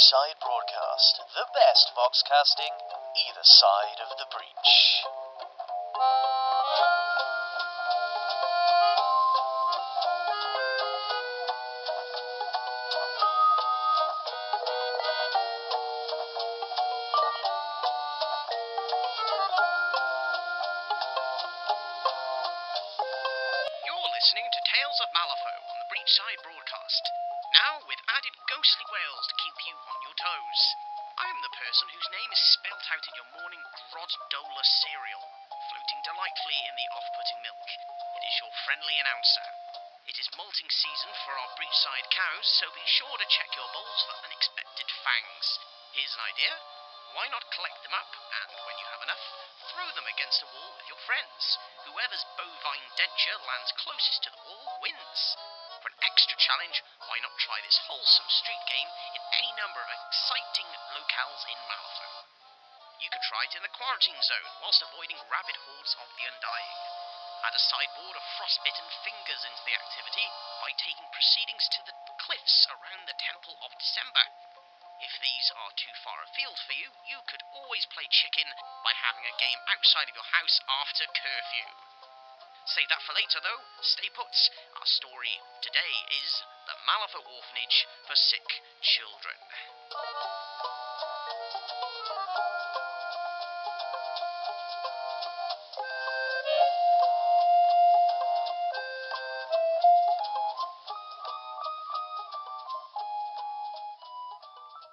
Breachside Broadcast, the best voxcasting, either side of the breach. You're listening to Tales of Malifaux on the Breachside Broadcast, now with added ghostly wails to keep you on your toes. I am the person whose name is spelt out in your morning Groddola cereal, floating delightfully in the off-putting milk. It is your friendly announcer. It is molting season for our Breachside cows, so be sure to check your bowls for unexpected fangs. Here's an idea. Why not collect them up, and when you have enough, throw them against a wall with your friends. Whoever's bovine denture lands closest to the wall wins. For an extra challenge, why not try this wholesome street game in any number of exciting locales in Malifaux? You could try it in the quarantine zone whilst avoiding rabid hordes of the undying. Add a sideboard of frostbitten fingers into the activity by taking proceedings to the cliffs around the Temple of December. If these are too far afield for you, you could always play chicken by having a game outside of your house after curfew. Save that for later though, stay put. Our story today is the Malifaux Orphanage for Sick Children.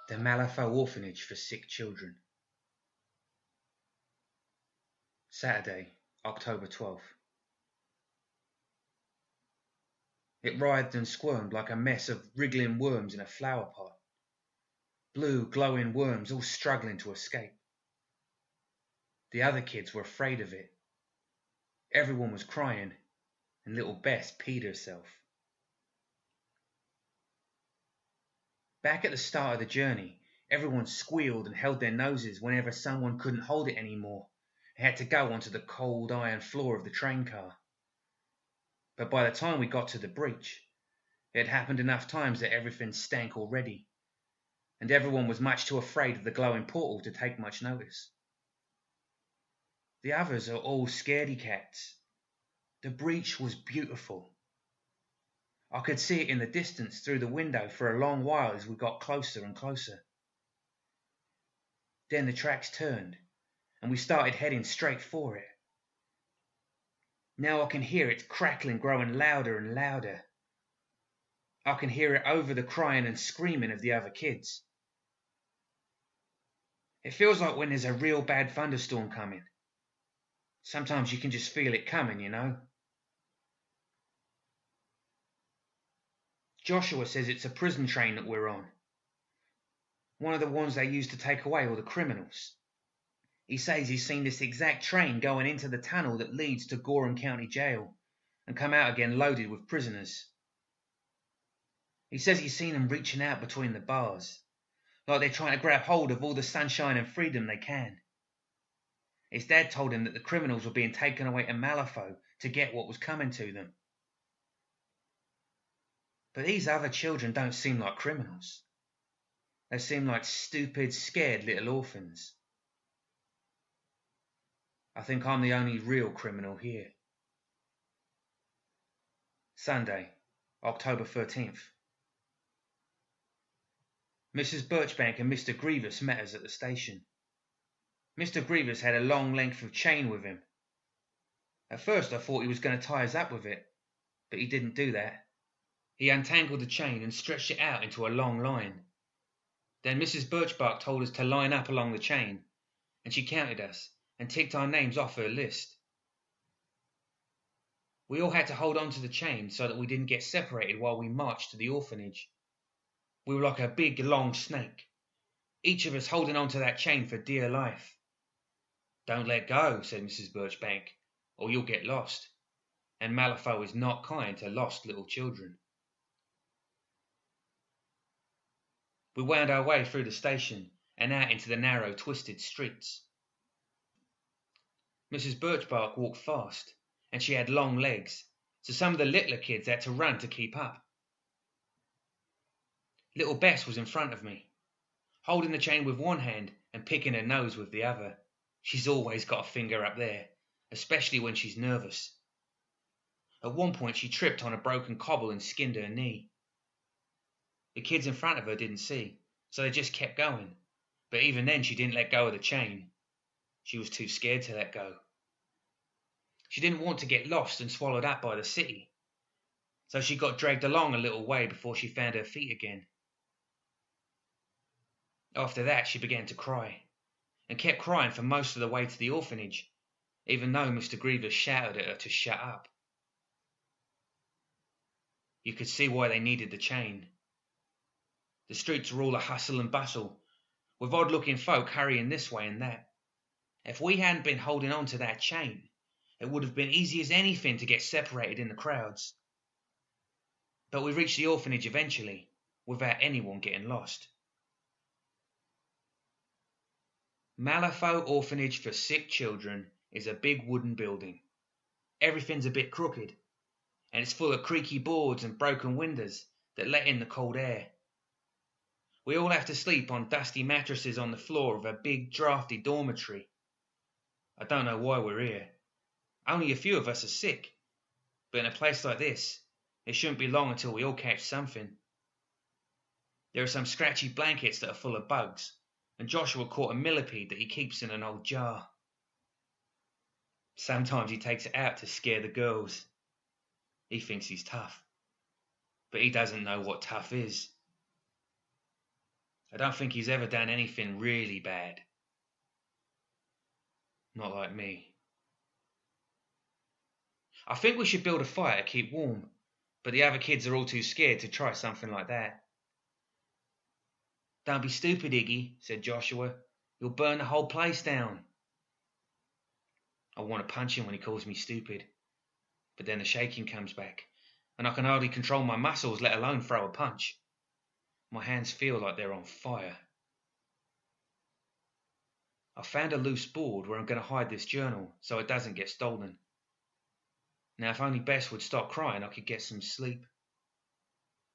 The Malifaux Orphanage for Sick Children. Saturday, October 12th. It writhed and squirmed like a mess of wriggling worms in a flower pot. Blue, glowing worms all struggling to escape. The other kids were afraid of it. Everyone was crying, and little Bess peed herself. Back at the start of the journey, everyone squealed and held their noses whenever someone couldn't hold it anymore and had to go onto the cold iron floor of the train car. But by the time we got to the breach, it had happened enough times that everything stank already, and everyone was much too afraid of the glowing portal to take much notice. The others are all scaredy cats. The breach was beautiful. I could see it in the distance through the window for a long while as we got closer and closer. Then the tracks turned, and we started heading straight for it. Now I can hear its crackling growing louder and louder. I can hear it over the crying and screaming of the other kids. It feels like when there's a real bad thunderstorm coming. Sometimes you can just feel it coming, you know. Joshua says it's a prison train that we're on. One of the ones they use to take away all the criminals. He says he's seen this exact train going into the tunnel that leads to Gorham County Jail and come out again loaded with prisoners. He says he's seen them reaching out between the bars, like they're trying to grab hold of all the sunshine and freedom they can. His dad told him that the criminals were being taken away to Malifaux to get what was coming to them. But these other children don't seem like criminals. They seem like stupid, scared little orphans. I think I'm the only real criminal here. Sunday, October 13th. Mrs. Birchbank and Mr. Grievous met us at the station. Mr. Grievous had a long length of chain with him. At first I thought he was going to tie us up with it, but he didn't do that. He untangled the chain and stretched it out into a long line. Then Mrs. Birchbark told us to line up along the chain, and she counted us and ticked our names off her list. We all had to hold on to the chain so that we didn't get separated while we marched to the orphanage. We were like a big, long snake, each of us holding on to that chain for dear life. "Don't let go," said Mrs. Birchbank, "or you'll get lost, and Malifaux is not kind to lost little children." We wound our way through the station and out into the narrow, twisted streets. Mrs. Birchbark walked fast, and she had long legs, so some of the littler kids had to run to keep up. Little Bess was in front of me. holding the chain with one hand and picking her nose with the other. She's always got a finger up there, especially when she's nervous. At one point she tripped on a broken cobble and skinned her knee. The kids in front of her didn't see, so they just kept going, but even then she didn't let go of the chain. She was too scared to let go. She didn't want to get lost and swallowed up by the city, so she got dragged along a little way before she found her feet again. After that she began to cry, and kept crying for most of the way to the orphanage, even though Mr. Grievous shouted at her to shut up. You could see why they needed the chain. The streets were all a hustle and bustle, with odd-looking folk hurrying this way and that. If we hadn't been holding on to that chain, it would have been easy as anything to get separated in the crowds. But we reached the orphanage eventually, without anyone getting lost. Malifaux Orphanage for Sick Children is a big wooden building. Everything's a bit crooked, and it's full of creaky boards and broken windows that let in the cold air. We all have to sleep on dusty mattresses on the floor of a big drafty dormitory. I don't know why we're here. Only a few of us are sick, but in a place like this, it shouldn't be long until we all catch something. There are some scratchy blankets that are full of bugs, and Joshua caught a millipede that he keeps in an old jar. Sometimes he takes it out to scare the girls. He thinks he's tough, but he doesn't know what tough is. I don't think he's ever done anything really bad. Not like me. I think we should build a fire to keep warm, but the other kids are all too scared to try something like that. Don't be stupid, Iggy, said Joshua. You'll burn the whole place down. I want to punch him when he calls me stupid, but then the shaking comes back, and I can hardly control my muscles, let alone throw a punch. My hands feel like they're on fire. I found a loose board where I'm going to hide this journal so it doesn't get stolen. Now, if only Bess would stop crying, I could get some sleep.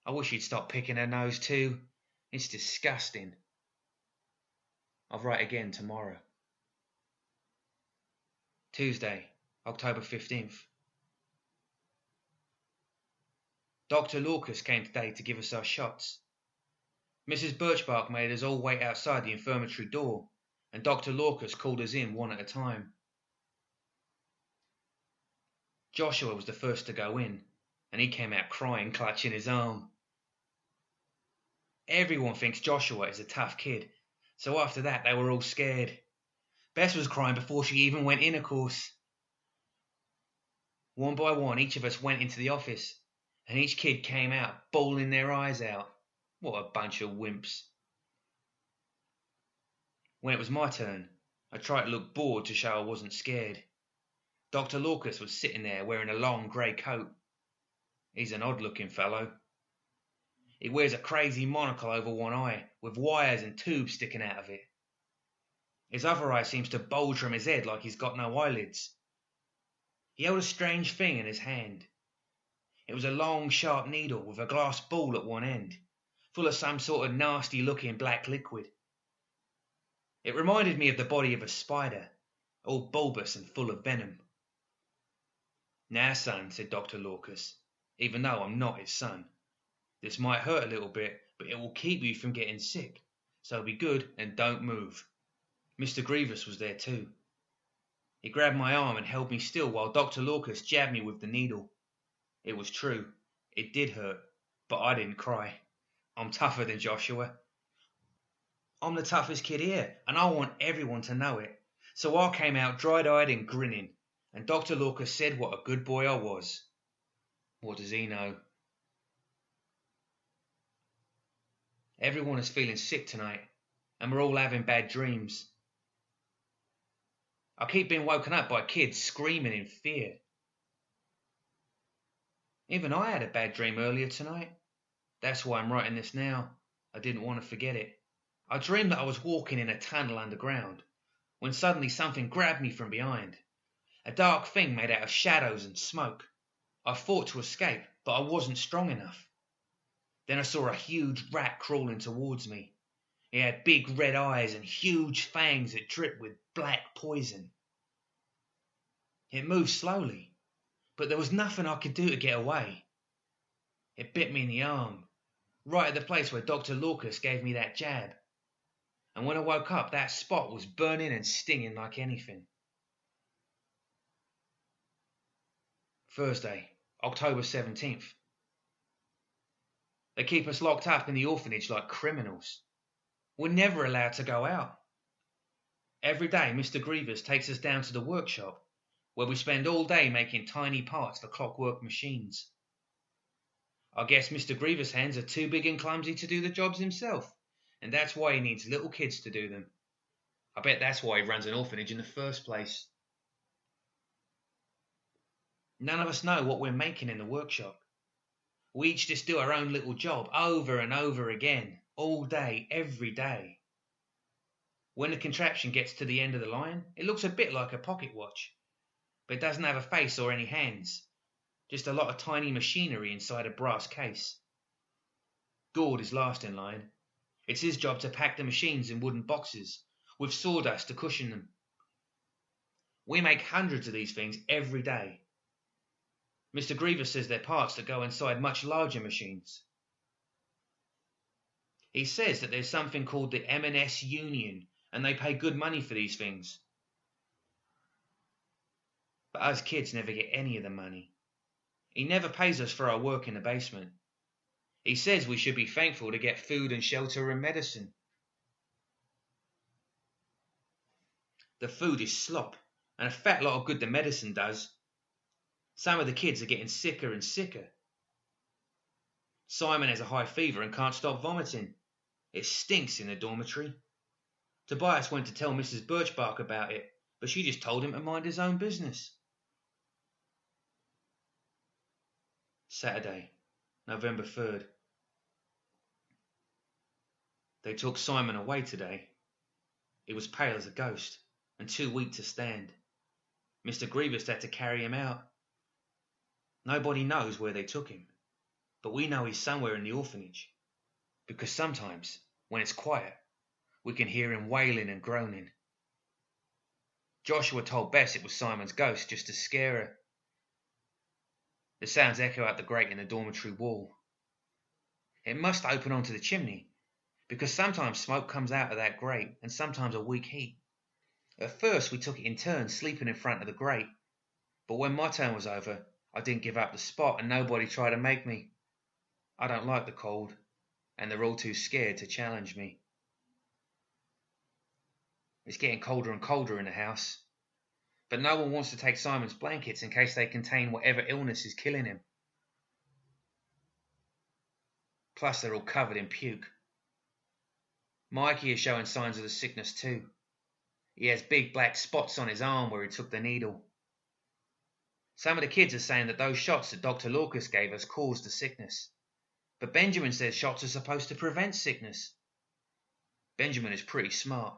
I wish she'd stop picking her nose too. It's disgusting. I'll write again tomorrow. Tuesday, October 15th. Dr. Lorcas came today to give us our shots. Mrs. Birchbark made us all wait outside the infirmary door, and Dr. Lorcas called us in one at a time. Joshua was the first to go in, and he came out crying, clutching his arm. Everyone thinks Joshua is a tough kid, so after that they were all scared. Bess was crying before she even went in, of course. One by one, each of us went into the office, and each kid came out, bawling their eyes out. What a bunch of wimps. When it was my turn, I tried to look bored to show I wasn't scared. Dr. Lorcas was sitting there wearing a long grey coat. He's an odd-looking fellow. He wears a crazy monocle over one eye, with wires and tubes sticking out of it. His other eye seems to bulge from his head like he's got no eyelids. He held a strange thing in his hand. It was a long, sharp needle with a glass ball at one end, full of some sort of nasty-looking black liquid. It reminded me of the body of a spider, all bulbous and full of venom. Now, son, said Dr. Lorcas, even though I'm not his son. This might hurt a little bit, but it will keep you from getting sick, so be good and don't move. Mr. Grievous was there too. He grabbed my arm and held me still while Dr. Lorcas jabbed me with the needle. It was true. It did hurt, but I didn't cry. I'm tougher than Joshua. I'm the toughest kid here, and I want everyone to know it. So I came out dried-eyed and grinning, and Dr. Lorcas said what a good boy I was. What does he know? Everyone is feeling sick tonight, and we're all having bad dreams. I keep being woken up by kids screaming in fear. Even I had a bad dream earlier tonight. That's why I'm writing this now. I didn't want to forget it. I dreamed that I was walking in a tunnel underground, when suddenly something grabbed me from behind. A dark thing made out of shadows and smoke. I fought to escape, but I wasn't strong enough. Then I saw a huge rat crawling towards me. He had big red eyes and huge fangs that dripped with black poison. It moved slowly, but there was nothing I could do to get away. It bit me in the arm, right at the place where Dr. Lorcas gave me that jab. And when I woke up, that spot was burning and stinging like anything. Thursday, October 17th. They keep us locked up in the orphanage like criminals. We're never allowed to go out. Every day, Mr. Grievous takes us down to the workshop, where we spend all day making tiny parts for clockwork machines. I guess Mr. Grievous' hands are too big and clumsy to do the jobs himself, and that's why he needs little kids to do them. I bet that's why he runs an orphanage in the first place. None of us know what we're making in the workshop. We each just do our own little job over and over again, all day, every day. When the contraption gets to the end of the line, it looks a bit like a pocket watch, but it doesn't have a face or any hands, just a lot of tiny machinery inside a brass case. Gord is last in line. It's his job to pack the machines in wooden boxes, with sawdust to cushion them. We make hundreds of these things every day. Mr. Grievous says they're parts that go inside much larger machines. He says that there's something called the M&S Union, and they pay good money for these things. But us kids never get any of the money. He never pays us for our work in the basement. He says we should be thankful to get food and shelter and medicine. The food is slop, and a fat lot of good the medicine does. Some of the kids are getting sicker and sicker. Simon has a high fever and can't stop vomiting. It stinks in the dormitory. Tobias went to tell Mrs. Birchbark about it, but she just told him to mind his own business. Saturday, November 3rd. They took Simon away today. He was pale as a ghost and too weak to stand. Mr. Grievous had to carry him out. Nobody knows where they took him, but we know he's somewhere in the orphanage, because sometimes, when it's quiet, we can hear him wailing and groaning. Joshua told Bess it was Simon's ghost just to scare her. The sounds echo out the grate in the dormitory wall. It must open onto the chimney, because sometimes smoke comes out of that grate and sometimes a weak heat. At first we took it in turns sleeping in front of the grate, but when my turn was over, I didn't give up the spot and nobody tried to make me. I don't like the cold, and they're all too scared to challenge me. It's getting colder and colder in the house, but no one wants to take Simon's blankets in case they contain whatever illness is killing him. Plus they're all covered in puke. Mikey is showing signs of the sickness too. He has big black spots on his arm where he took the needle. Some of the kids are saying that those shots that Dr. Lorcas gave us caused the sickness. But Benjamin says shots are supposed to prevent sickness. Benjamin is pretty smart.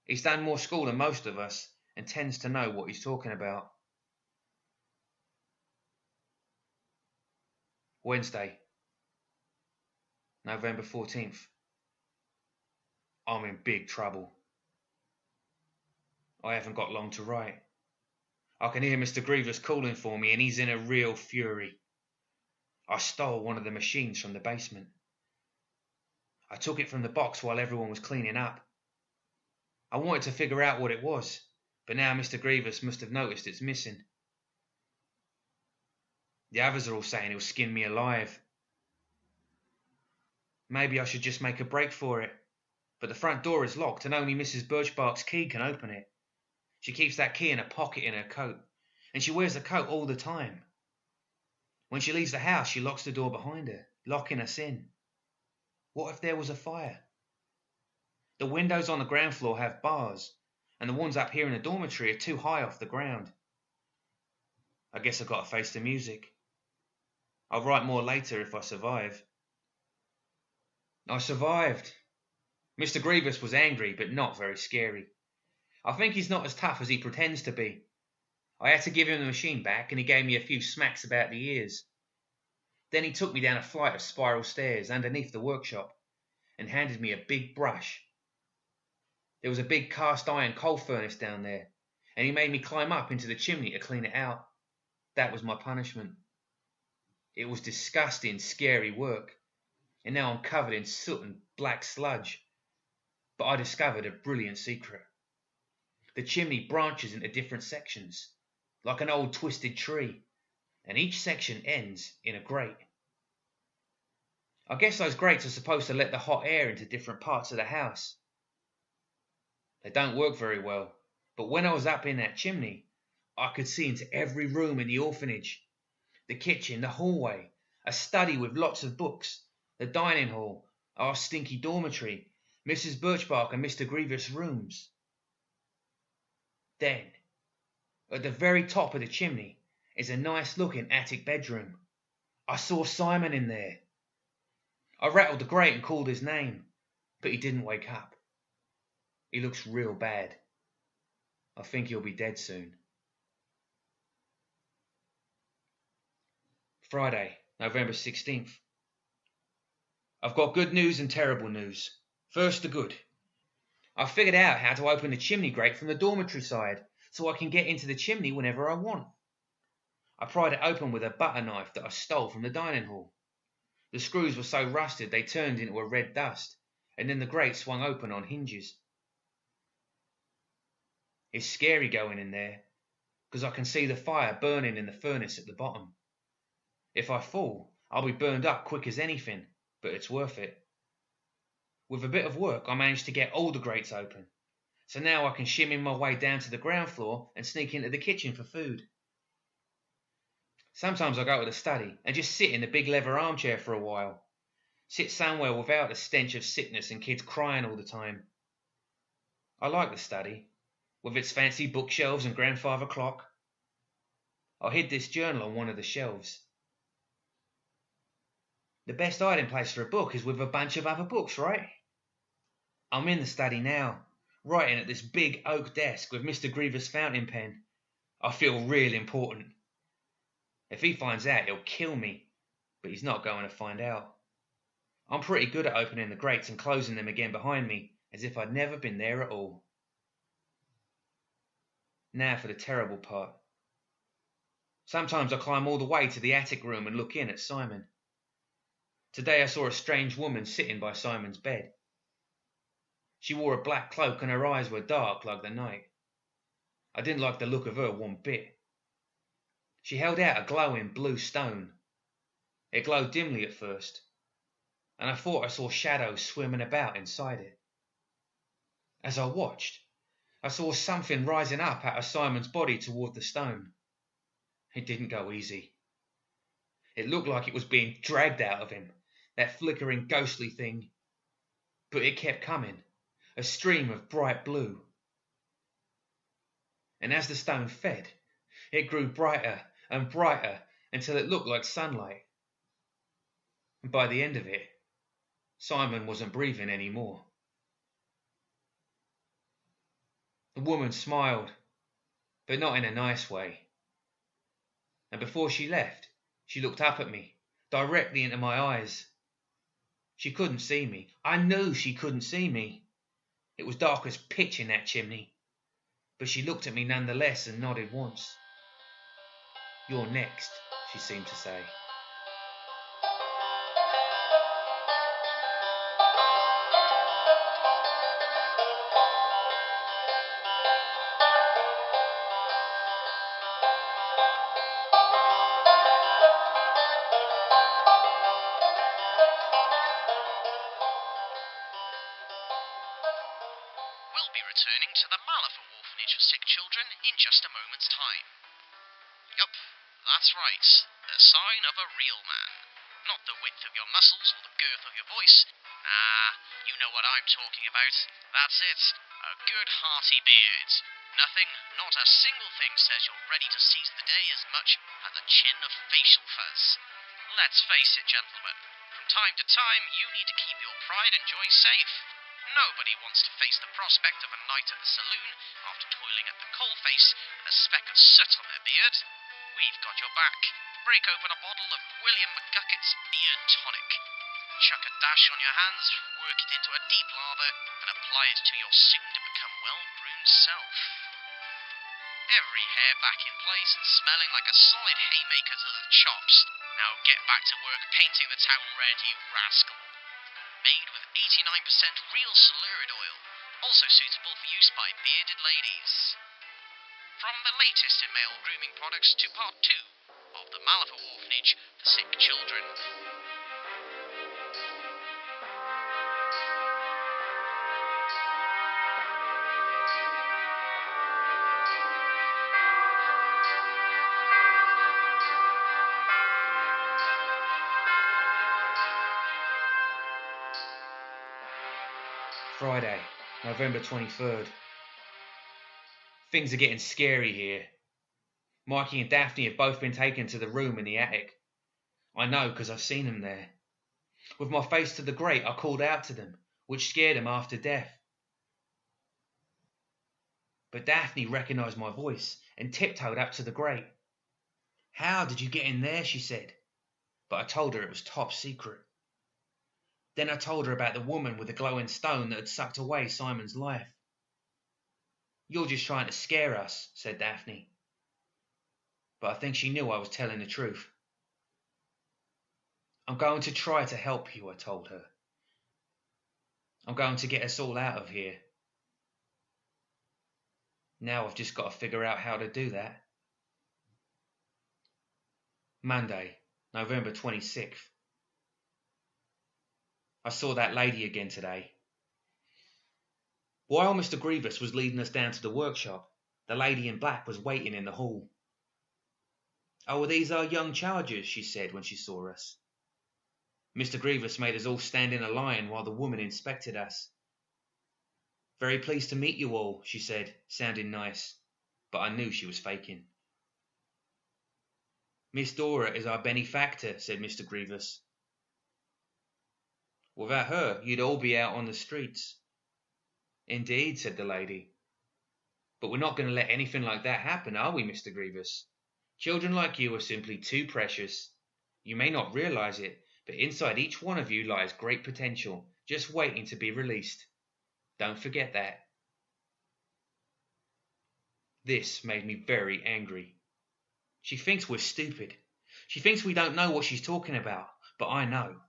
He's done more school than most of us and tends to know what he's talking about. Wednesday, November 14th. I'm in big trouble. I haven't got long to write. I can hear Mr. Grievous calling for me and he's in a real fury. I stole one of the machines from the basement. I took it from the box while everyone was cleaning up. I wanted to figure out what it was, but now Mr. Grievous must have noticed it's missing. The others are all saying he'll skin me alive. Maybe I should just make a break for it, but the front door is locked and only Mrs. Birchbark's key can open it. She keeps that key in a pocket in her coat, and she wears the coat all the time. When she leaves the house, she locks the door behind her, locking us in. What if there was a fire? The windows on the ground floor have bars, and the ones up here in the dormitory are too high off the ground. I guess I've got to face the music. I'll write more later if I survive. I survived. Mr. Grievous was angry, but not very scary. I think he's not as tough as he pretends to be. I had to give him the machine back, and he gave me a few smacks about the ears. Then he took me down a flight of spiral stairs underneath the workshop, and handed me a big brush. There was a big cast iron coal furnace down there, and he made me climb up into the chimney to clean it out. That was my punishment. It was disgusting, scary work, and now I'm covered in soot and black sludge. But I discovered a brilliant secret. The chimney branches into different sections, like an old twisted tree, and each section ends in a grate. I guess those grates are supposed to let the hot air into different parts of the house. They don't work very well, but when I was up in that chimney, I could see into every room in the orphanage. The kitchen, the hallway, a study with lots of books, the dining hall, our stinky dormitory, Mrs. Birchbark and Mr. Grievous' rooms. Then, at the very top of the chimney, is a nice-looking attic bedroom. I saw Simon in there. I rattled the grate and called his name, but he didn't wake up. He looks real bad. I think he'll be dead soon. Friday, November 16th. I've got good news and terrible news. First, the good. I figured out how to open the chimney grate from the dormitory side, so I can get into the chimney whenever I want. I pried it open with a butter knife that I stole from the dining hall. The screws were so rusted they turned into a red dust, and then the grate swung open on hinges. It's scary going in there, because I can see the fire burning in the furnace at the bottom. If I fall, I'll be burned up quick as anything, but it's worth it. With a bit of work, I managed to get all the grates open, so now I can shimmy my way down to the ground floor and sneak into the kitchen for food. Sometimes I go to the study and just sit in the big leather armchair for a while. Sit somewhere without the stench of sickness and kids crying all the time. I like the study, with its fancy bookshelves and grandfather clock. I hid this journal on one of the shelves. The best hiding place for a book is with a bunch of other books, right? I'm in the study now, writing at this big oak desk with Mr. Grievous' fountain pen. I feel real important. If he finds out, he'll kill me, but he's not going to find out. I'm pretty good at opening the grates and closing them again behind me, as if I'd never been there at all. Now for the terrible part. Sometimes I climb all the way to the attic room and look in at Simon. Today I saw a strange woman sitting by Simon's bed. She wore a black cloak and her eyes were dark like the night. I didn't like the look of her one bit. She held out a glowing blue stone. It glowed dimly at first, and I thought I saw shadows swimming about inside it. As I watched, I saw something rising up out of Simon's body toward the stone. It didn't go easy. It looked like it was being dragged out of him, that flickering ghostly thing. But it kept coming, a stream of bright blue. And as the stone fed, it grew brighter and brighter until it looked like sunlight. And by the end of it, Simon wasn't breathing anymore. The woman smiled, but not in a nice way. And before she left, she looked up at me, directly into my eyes. She couldn't see me. I knew she couldn't see me. It was dark as pitch in that chimney. But she looked at me nonetheless and nodded once. "You're next," she seemed to say. We'll be returning to the Malifaux Orphanage for sick children in just a moment's time. Yup, that's right. The sign of a real man. Not the width of your muscles or the girth of your voice. You know what I'm talking about. That's it. A good hearty beard. Nothing, not a single thing says you're ready to seize the day as much as a chin of facial fuzz. Let's face it, gentlemen. From time to time, you need to keep your pride and joy safe. Nobody wants to face the prospect of a night at the saloon after toiling at the coalface with a speck of soot on their beard. We've got your back. Break open a bottle of William McGucket's Beard Tonic. Chuck a dash on your hands, work it into a deep lather, and apply it to your soon-to-become well-groomed self. Every hair back in place and smelling like a solid haymaker to the chops. Now get back to work painting the town red, you rascal. Made with 89% real celurid oil, also suitable for use by bearded ladies. From the latest in male grooming products to part 2 of the Malifaux Orphanage for Sick Children. Friday, November 23rd. Things are getting scary here. Mikey and Daphne have both been taken to the room in the attic. I know because I've seen them there. With my face to the grate, I called out to them, which scared them after death. But Daphne recognised my voice and tiptoed up to the grate. "How did you get in there?" she said. But I told her it was top secret. Then I told her about the woman with the glowing stone that had sucked away Simon's life. "You're just trying to scare us," said Daphne. But I think she knew I was telling the truth. "I'm going to try to help you," I told her. "I'm going to get us all out of here. Now I've just got to figure out how to do that." Monday, November 26th. I saw that lady again today. While Mr. Grievous was leading us down to the workshop, the lady in black was waiting in the hall. "Oh, are these our young chargers?" she said when she saw us. Mr. Grievous made us all stand in a line while the woman inspected us. "Very pleased to meet you all," she said, sounding nice, but I knew she was faking. "Miss Dora is our benefactor," said Mr. Grievous. "Without her, you'd all be out on the streets." "Indeed," said the lady. "But we're not going to let anything like that happen, are we, Mr. Grievous? Children like you are simply too precious. You may not realise it, but inside each one of you lies great potential, just waiting to be released. Don't forget that." This made me very angry. She thinks we're stupid. She thinks we don't know what she's talking about, but I know.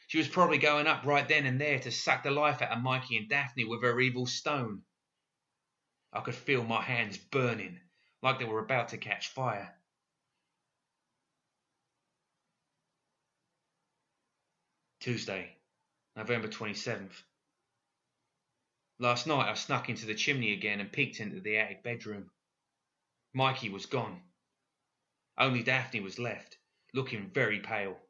She was probably going up right then and there to suck the life out of Mikey and Daphne with her evil stone. I could feel my hands burning, like they were about to catch fire. Tuesday, November 27th. Last night I snuck into the chimney again and peeked into the attic bedroom. Mikey was gone. Only Daphne was left, looking very pale.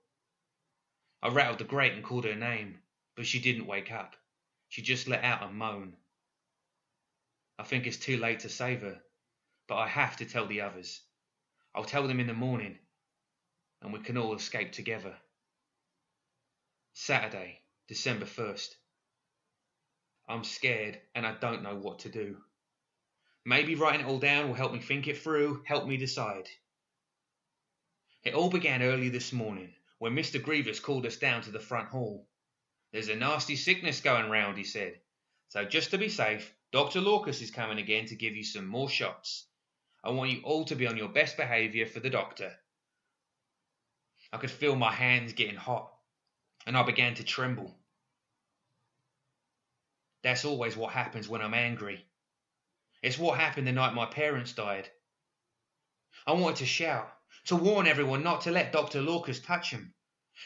I rattled the grate and called her name, but she didn't wake up. She just let out a moan. I think it's too late to save her, but I have to tell the others. I'll tell them in the morning, and we can all escape together. Saturday, December 1st. I'm scared and I don't know what to do. Maybe writing it all down will help me think it through, help me decide. It all began early this morning, when Mr. Grievous called us down to the front hall. "There's a nasty sickness going round," he said. "So just to be safe, Dr. Lorcas is coming again to give you some more shots. I want you all to be on your best behaviour for the doctor." I could feel my hands getting hot, and I began to tremble. That's always what happens when I'm angry. It's what happened the night my parents died. I wanted to shout, to warn everyone not to let Dr. Lorcas touch him.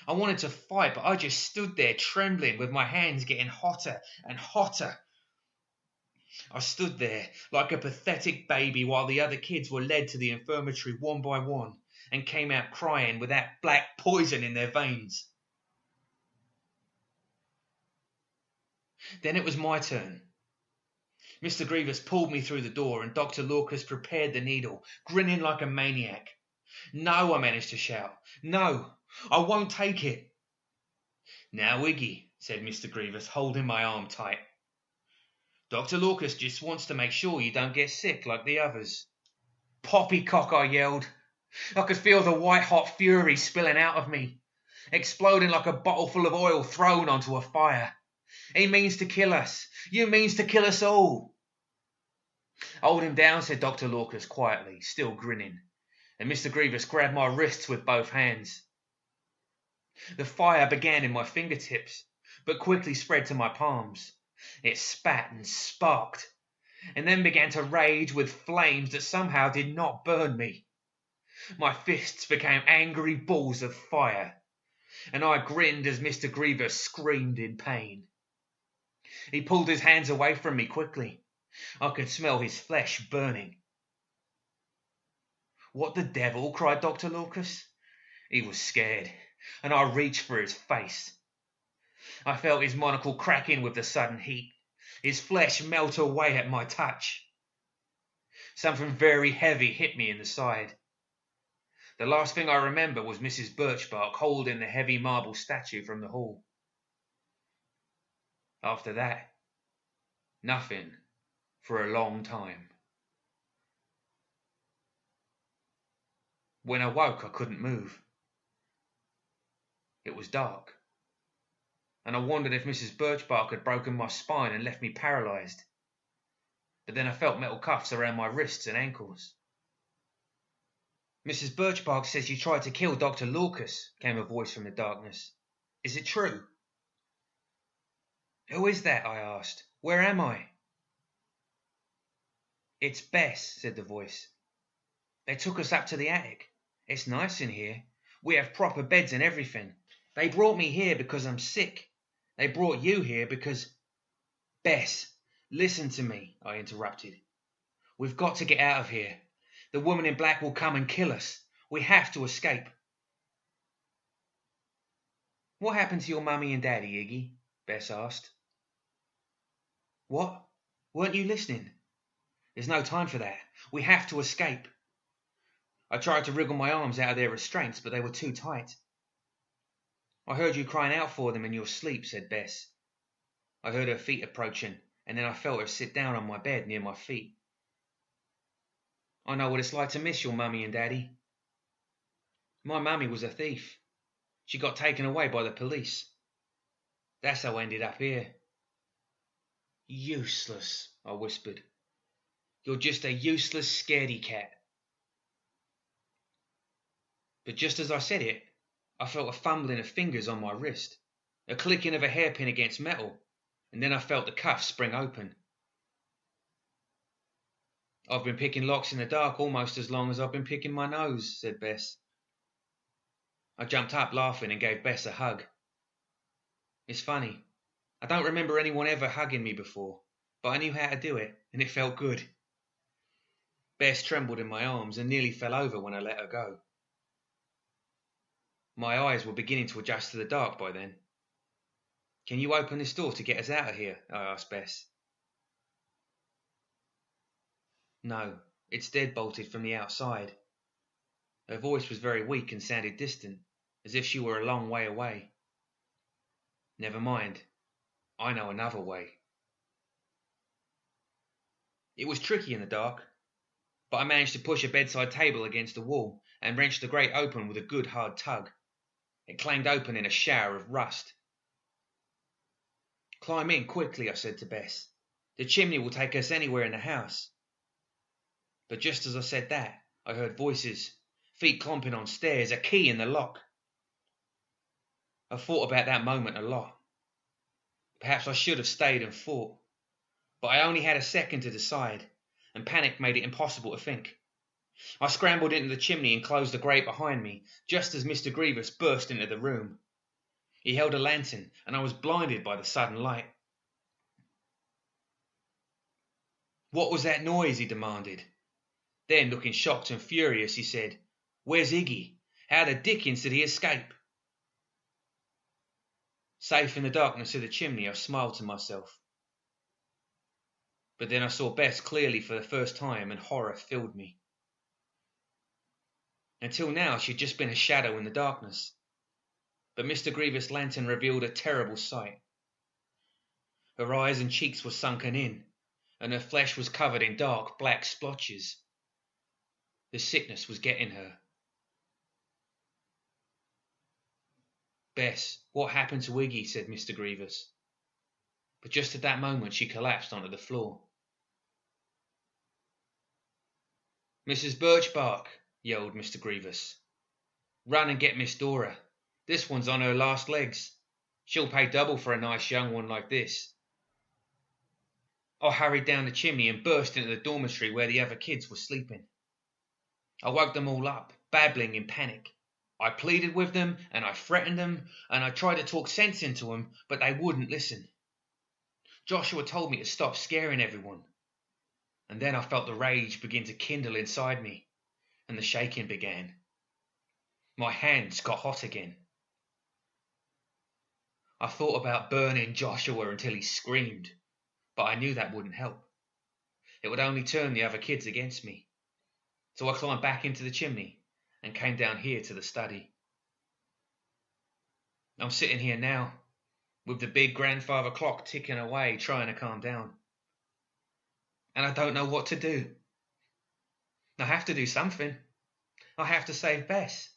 I wanted to fight, but I just stood there trembling with my hands getting hotter and hotter. I stood there like a pathetic baby while the other kids were led to the infirmary one by one and came out crying with that black poison in their veins. Then it was my turn. Mr. Grievous pulled me through the door and Dr. Lorcas prepared the needle, grinning like a maniac. "No," I managed to shout. "No, I won't take it." "Now, Iggy," said Mr. Grievous, holding my arm tight. "Dr. Lorcas just wants to make sure you don't get sick like the others." "Poppycock," I yelled. I could feel the white-hot fury spilling out of me. exploding like a bottle full of oil thrown onto a fire. He means to kill us. You means to kill us all. Hold him down, said Dr. Lorcas quietly, still grinning, and Mr. Grievous grabbed my wrists with both hands. The fire began in my fingertips, but quickly spread to my palms. It spat and sparked, and then began to rage with flames that somehow did not burn me. My fists became angry balls of fire, and I grinned as Mr. Grievous screamed in pain. He pulled his hands away from me quickly. I could smell his flesh burning. What the devil? Cried Dr. Lorcas. He was scared, and I reached for his face. I felt his monocle cracking with the sudden heat, his flesh melt away at my touch. Something very heavy hit me in the side. The last thing I remember was Mrs. Birchbark holding the heavy marble statue from the hall. After that, nothing for a long time. When I woke, I couldn't move. It was dark, and I wondered if Mrs. Birchbark had broken my spine and left me paralysed. But then I felt metal cuffs around my wrists and ankles. Mrs. Birchbark says you tried to kill Dr. Lorcas, came a voice from the darkness. Is it true? Who is that? I asked. Where am I? It's Bess, said the voice. They took us up to the attic. It's nice in here. We have proper beds and everything. They brought me here because I'm sick. They brought you here because... Bess, listen to me, I interrupted. We've got to get out of here. The woman in black will come and kill us. We have to escape. What happened to your mummy and daddy, Iggy? Bess asked. What? Weren't you listening? There's no time for that. We have to escape. I tried to wriggle my arms out of their restraints, but they were too tight. I heard you crying out for them in your sleep, said Bess. I heard her feet approaching, and then I felt her sit down on my bed near my feet. I know what it's like to miss your mummy and daddy. My mummy was a thief. She got taken away by the police. That's how I ended up here. Useless, I whispered. You're just a useless scaredy cat. But just as I said it, I felt a fumbling of fingers on my wrist, a clicking of a hairpin against metal, and then I felt the cuff spring open. I've been picking locks in the dark almost as long as I've been picking my nose, said Bess. I jumped up laughing and gave Bess a hug. It's funny. I don't remember anyone ever hugging me before, but I knew how to do it, and it felt good. Bess trembled in my arms and nearly fell over when I let her go. My eyes were beginning to adjust to the dark by then. Can you open this door to get us out of here? I asked Bess. No, it's dead-bolted from the outside. Her voice was very weak and sounded distant, as if she were a long way away. Never mind. I know another way. It was tricky in the dark, but I managed to push a bedside table against the wall and wrenched the grate open with a good hard tug. It clanged open in a shower of rust. Climb in quickly, I said to Bess. The chimney will take us anywhere in the house. But just as I said that, I heard voices, feet clomping on stairs, a key in the lock. I thought about that moment a lot. Perhaps I should have stayed and fought, but I only had a second to decide, and panic made it impossible to think. I scrambled into the chimney and closed the grate behind me, just as Mr. Grievous burst into the room. He held a lantern, and I was blinded by the sudden light. What was that noise? He demanded. Then, looking shocked and furious, he said, Where's Iggy? How the dickens did he escape? Safe in the darkness of the chimney, I smiled to myself. But then I saw Bess clearly for the first time, and horror filled me. Until now, she'd just been a shadow in the darkness. But Mr. Grievous' lantern revealed a terrible sight. Her eyes and cheeks were sunken in, and her flesh was covered in dark, black splotches. The sickness was getting her. "Bess, what happened to Iggy?" said Mr. Grievous. But just at that moment she collapsed onto the floor. "Mrs. Birchbark," yelled Mr. Grievous. "Run and get Miss Dora. This one's on her last legs. She'll pay double for a nice young one like this." I hurried down the chimney and burst into the dormitory where the other kids were sleeping. I woke them all up, babbling in panic. I pleaded with them, and I threatened them, and I tried to talk sense into them, but they wouldn't listen. Joshua told me to stop scaring everyone. And then I felt the rage begin to kindle inside me, and the shaking began. My hands got hot again. I thought about burning Joshua until he screamed, but I knew that wouldn't help. It would only turn the other kids against me. So I climbed back into the chimney and came down here to the study. I'm sitting here now, with the big grandfather clock ticking away, trying to calm down. And I don't know what to do. I have to do something. I have to save Bess.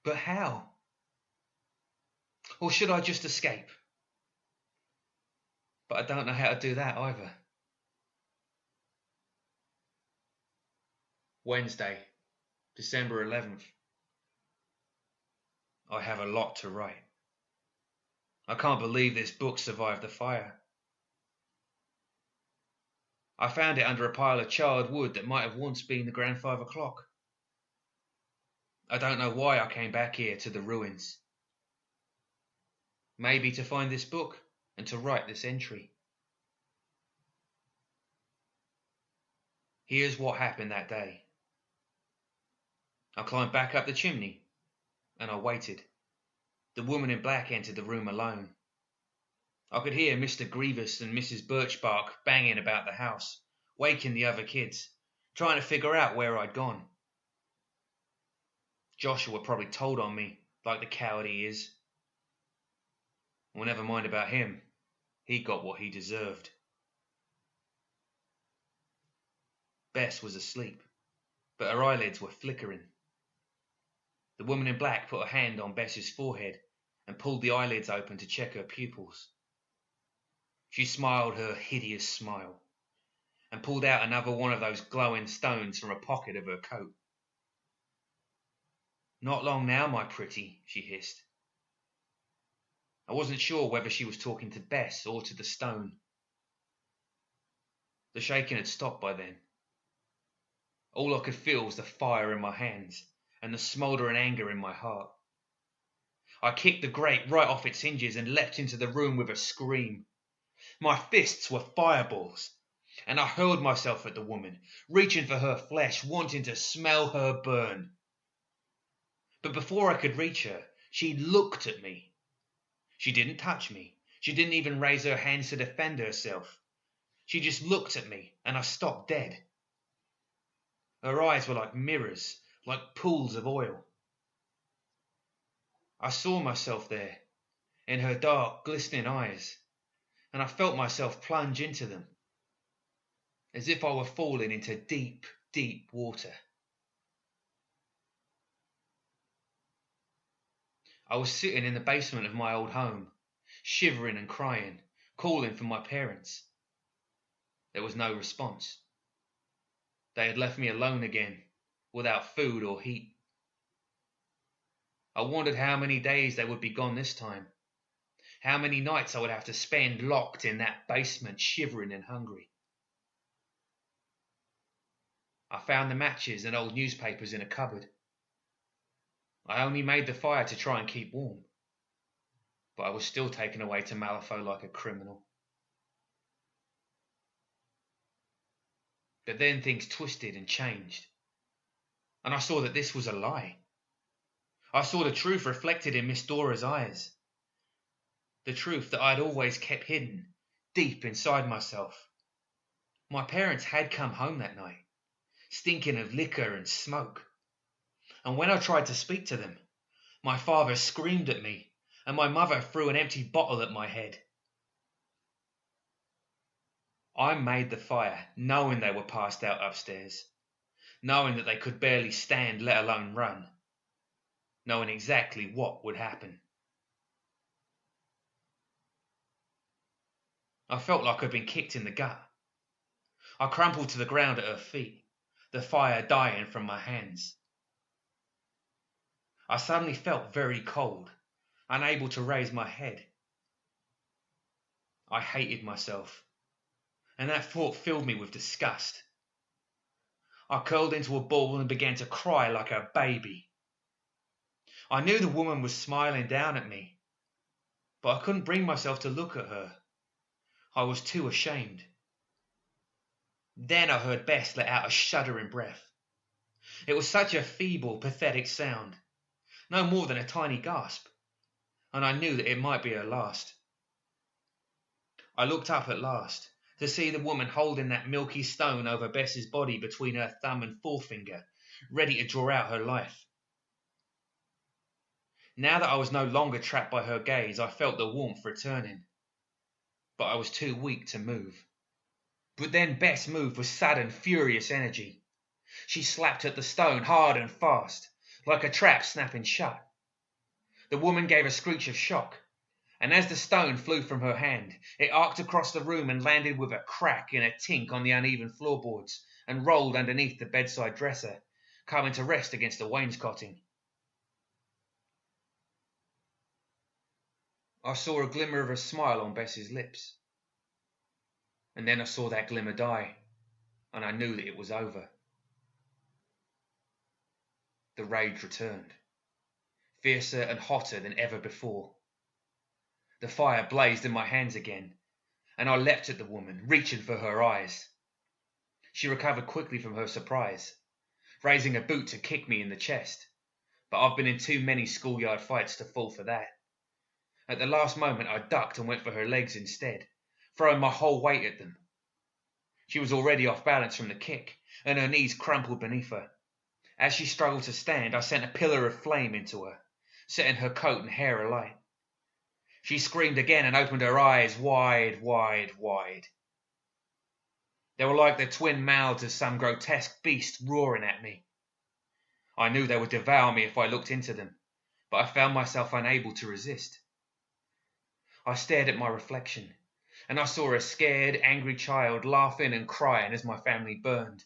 But how? Or should I just escape? But I don't know how to do that either. Wednesday, December 11th. I have a lot to write. I can't believe this book survived the fire. I found it under a pile of charred wood that might have once been the grandfather clock. I don't know why I came back here to the ruins. Maybe to find this book and to write this entry. Here's what happened that day. I climbed back up the chimney and I waited. The woman in black entered the room alone. I could hear Mr. Grievous and Mrs. Birchbark banging about the house, waking the other kids, trying to figure out where I'd gone. Joshua probably told on me, like the coward he is. Well, never mind about him. He got what he deserved. Bess was asleep, but her eyelids were flickering. The woman in black put a hand on Bess's forehead and pulled the eyelids open to check her pupils. She smiled her hideous smile and pulled out another one of those glowing stones from a pocket of her coat. "Not long now, my pretty," she hissed. I wasn't sure whether she was talking to Bess or to the stone. The shaking had stopped by then. All I could feel was the fire in my hands and the smouldering anger in my heart. I kicked the grate right off its hinges and leapt into the room with a scream. My fists were fireballs, and I hurled myself at the woman, reaching for her flesh, wanting to smell her burn. But before I could reach her, she looked at me. She didn't touch me. She didn't even raise her hands to defend herself. She just looked at me, and I stopped dead. Her eyes were like mirrors, like pools of oil. I saw myself there, in her dark, glistening eyes, and I felt myself plunge into them, as if I were falling into deep, deep water. I was sitting in the basement of my old home, shivering and crying, calling for my parents. There was no response. They had left me alone again, without food or heat. I wondered how many days they would be gone this time, how many nights I would have to spend locked in that basement, shivering and hungry. I found the matches and old newspapers in a cupboard. I only made the fire to try and keep warm, but I was still taken away to Malifaux like a criminal. But then things twisted and changed, and I saw that this was a lie. I saw the truth reflected in Miss Dora's eyes, the truth that I'd always kept hidden deep inside myself. My parents had come home that night, stinking of liquor and smoke. And when I tried to speak to them, my father screamed at me, and my mother threw an empty bottle at my head. I made the fire, knowing they were passed out upstairs, knowing that they could barely stand, let alone run, knowing exactly what would happen. I felt like I'd been kicked in the gut. I crumpled to the ground at her feet, the fire dying from my hands. I suddenly felt very cold, unable to raise my head. I hated myself, and that thought filled me with disgust. I curled into a ball and began to cry like a baby. I knew the woman was smiling down at me, but I couldn't bring myself to look at her. I was too ashamed. Then I heard Bess let out a shuddering breath. It was such a feeble, pathetic sound, no more than a tiny gasp, and I knew that it might be her last. I looked up at last to see the woman holding that milky stone over Bess's body between her thumb and forefinger, ready to draw out her life. Now that I was no longer trapped by her gaze, I felt the warmth returning, but I was too weak to move. But then Bess moved with sudden, furious energy. She slapped at the stone hard and fast, like a trap snapping shut. The woman gave a screech of shock, and as the stone flew from her hand, it arced across the room and landed with a crack and a tink on the uneven floorboards and rolled underneath the bedside dresser, coming to rest against the wainscoting. I saw a glimmer of a smile on Bess's lips. And then I saw that glimmer die, and I knew that it was over. The rage returned, fiercer and hotter than ever before. The fire blazed in my hands again, and I leapt at the woman, reaching for her eyes. She recovered quickly from her surprise, raising a boot to kick me in the chest, but I've been in too many schoolyard fights to fall for that. At the last moment I ducked and went for her legs instead, throwing my whole weight at them. She was already off balance from the kick, and her knees crumpled beneath her. As she struggled to stand, I sent a pillar of flame into her, setting her coat and hair alight. She screamed again and opened her eyes wide, wide, wide. They were like the twin mouths of some grotesque beast roaring at me. I knew they would devour me if I looked into them, but I found myself unable to resist. I stared at my reflection, and I saw a scared, angry child laughing and crying as my family burned.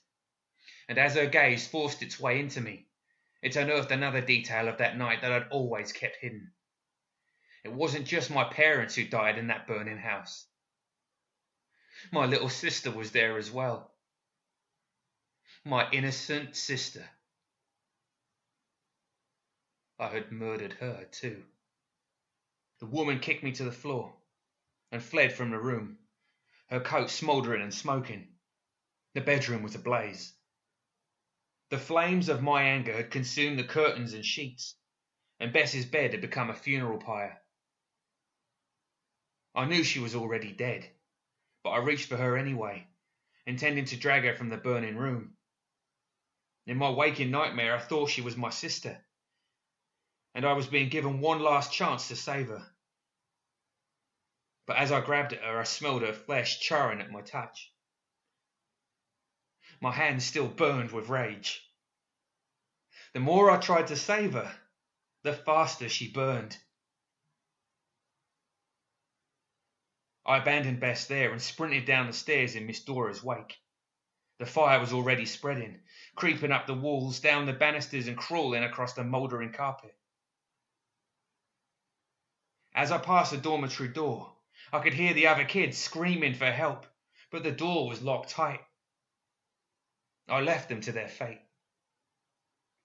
And as her gaze forced its way into me, it unearthed another detail of that night that I'd always kept hidden. It wasn't just my parents who died in that burning house. My little sister was there as well. My innocent sister. I had murdered her too. The woman kicked me to the floor and fled from the room, her coat smouldering and smoking. The bedroom was ablaze. The flames of my anger had consumed the curtains and sheets, and Bess's bed had become a funeral pyre. I knew she was already dead, but I reached for her anyway, intending to drag her from the burning room. In my waking nightmare, I thought she was my sister, and I was being given one last chance to save her. But as I grabbed at her, I smelled her flesh charring at my touch. My hands still burned with rage. The more I tried to save her, the faster she burned. I abandoned Bess there and sprinted down the stairs in Miss Dora's wake. The fire was already spreading, creeping up the walls, down the banisters and crawling across the mouldering carpet. As I passed the dormitory door, I could hear the other kids screaming for help, but the door was locked tight. I left them to their fate.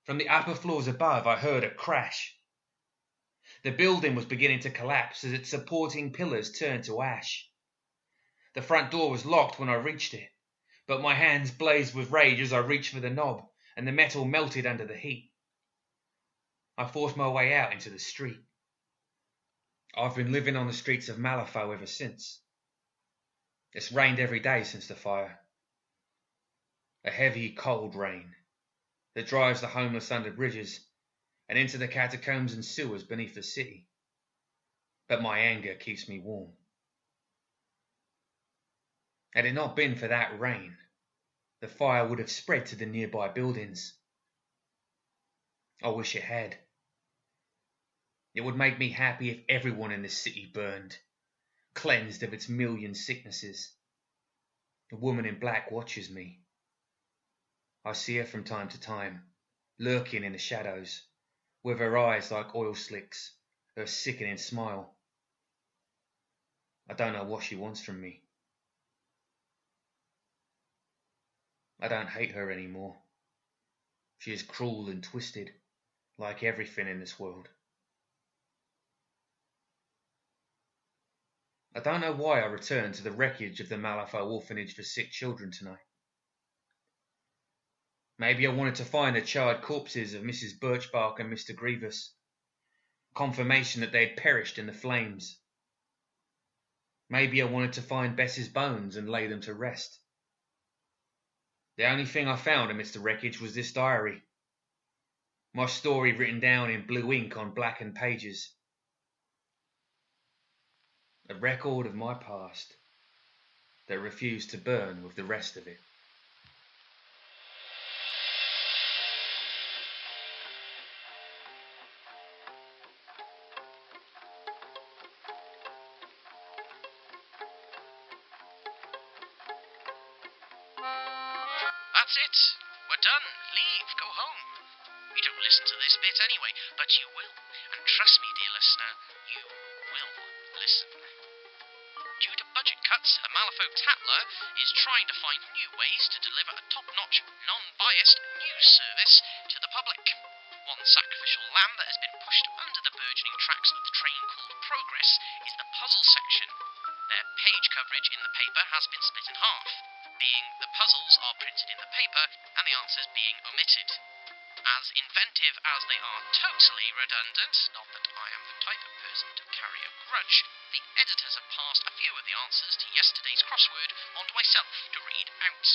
From the upper floors above, I heard a crash. The building was beginning to collapse as its supporting pillars turned to ash. The front door was locked when I reached it, but my hands blazed with rage as I reached for the knob, and the metal melted under the heat. I forced my way out into the street. I've been living on the streets of Malifaux ever since. It's rained every day since the fire. A heavy, cold rain that drives the homeless under bridges and into the catacombs and sewers beneath the city. But my anger keeps me warm. Had it not been for that rain, the fire would have spread to the nearby buildings. I wish it had. It would make me happy if everyone in this city burned, cleansed of its million sicknesses. The woman in black watches me. I see her from time to time, lurking in the shadows, with her eyes like oil slicks, her sickening smile. I don't know what she wants from me. I don't hate her anymore. She is cruel and twisted, like everything in this world. I don't know why I returned to the wreckage of the Malifaux Orphanage for sick children tonight. Maybe I wanted to find the charred corpses of Mrs. Birchbark and Mr. Grievous, confirmation that they had perished in the flames. Maybe I wanted to find Bess's bones and lay them to rest. The only thing I found amidst the wreckage was this diary. My story written down in blue ink on blackened pages. A record of my past that refused to burn with the rest of it. That's it. We're done. Leave. Go home. You don't listen to this bit anyway, but you will. And trust me, dear listener, you will listen. Due to budget cuts, the Malifaux Tatler is trying to find new ways to deliver a top-notch, non-biased news service to the public. One sacrificial lamb that has been pushed under the burgeoning tracks of the train called Progress is the puzzle section. Their page coverage in the paper has been split in half, being the puzzles are printed in the paper and the answers being omitted. As inventive as they are totally redundant, not that I am the type of person to carry a grudge, the editors have passed a few of the answers to yesterday's crossword onto myself to read out.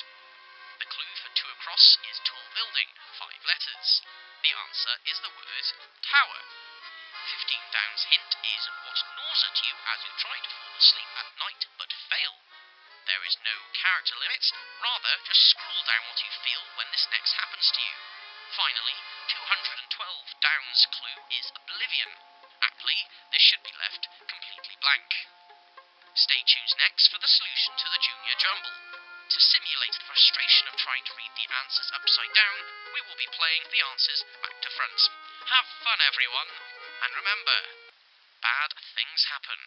The clue for 2 across is tall building, 5 letters. The answer is the word tower. 15 down's hint is what gnaws at you as you try to fall asleep at night but fail. There is no character limit, rather just scroll down what you feel when this next happens to you. Finally, 212 down's clue is oblivion. Aptly, this should be left completely blank. Stay tuned next for the solution to the junior jumble. To simulate the frustration of trying to read the answers upside down, we will be playing the answers back to front. Have fun, everyone, and remember, bad things happen.